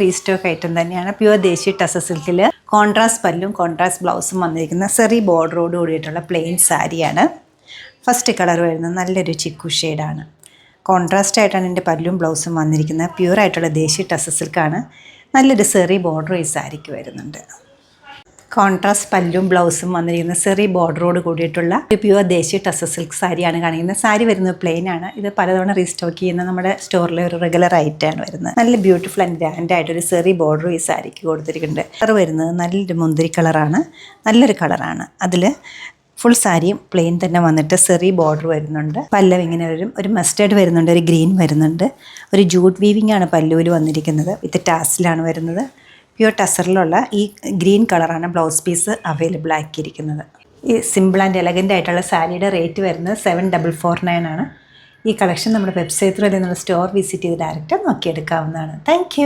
Restock item തന്നെയാണ്. Pure ദേശി ടസർ സിൽക്കിൽ contrast പല്ലും കോൺട്രാസ്റ്റ് ബ്ലൗസും വന്നിരിക്കുന്ന സെറി ബോർഡറോട് കൂടിയിട്ടുള്ള പ്ലെയിൻ സാരിയാണ്. ഫസ്റ്റ് കളർ വരുന്നത് നല്ലൊരു ചിക്കു ഷെയ്ഡാണ്. കോൺട്രാസ്റ്റ് ആയിട്ടാണ് എൻ്റെ പല്ലും ബ്ലൗസും വന്നിരിക്കുന്നത്. പ്യുവറായിട്ടുള്ള ദേശി ടസർ സിൽക്കാണ്. നല്ലൊരു സെറി ബോർഡർ ഈ സാരിക്ക് വരുന്നുണ്ട്. കോൺട്രാസ്റ്റ് പല്ലും ബ്ലൗസും വന്നിരിക്കുന്ന സെറി ബോർഡറോട് കൂടിയിട്ടുള്ള ഒരു പ്യുവർ ദേശി ടസർ സിൽക്ക് സാരിയാണ് കാണിക്കുന്നത്. സാരി വരുന്നത് പ്ലെയിൻ ആണ്. ഇത് പലതവണ റീസ്റ്റോക്ക് ചെയ്യുന്ന നമ്മുടെ സ്റ്റോറിലെ ഒരു റെഗുലർ ഐറ്റമാണ് വരുന്നത്. നല്ല ബ്യൂട്ടിഫുൾ ആൻഡ് ഗ്രാൻഡ് ആയിട്ടൊരു സെറി ബോർഡർ ഈ സാരിക്ക് കൊടുത്തിരിക്കുന്നുണ്ട്. കളർ വരുന്നത് നല്ലൊരു മുന്തിരി കളറാണ്. നല്ലൊരു കളറാണ്. അതിൽ ഫുൾ സാരിയും പ്ലെയിൻ തന്നെ വന്നിട്ട് സെറി ബോർഡർ വരുന്നുണ്ട്. പല്ലവ് ഇങ്ങനെ വരും. ഒരു മസ്റ്റേർഡ് വരുന്നുണ്ട്, ഒരു ഗ്രീൻ വരുന്നുണ്ട്. ഒരു ജൂട്ട് വീവിംഗ് ആണ് പല്ലുവിൽ വന്നിരിക്കുന്നത്. വിത്ത് ടാസിലാണ് വരുന്നത്. പ്യുവർ ടസറിലുള്ള ഈ ഗ്രീൻ കളറാണ് ബ്ലൗസ് പീസ് അവൈലബിൾ ആക്കിയിരിക്കുന്നത്. ഈ സിമ്പിൾ ആൻഡ് എലഗൻ്റ് ആയിട്ടുള്ള സാരിയുടെ റേറ്റ് വരുന്നത് 7449 ആണ്. ഈ കളക്ഷൻ നമ്മുടെ വെബ്സൈറ്റ് വഴി നമ്മൾ സ്റ്റോർ വിസിറ്റ് ചെയ്ത് ഡയറക്റ്റ് നോക്കിയെടുക്കാവുന്നതാണ്. താങ്ക്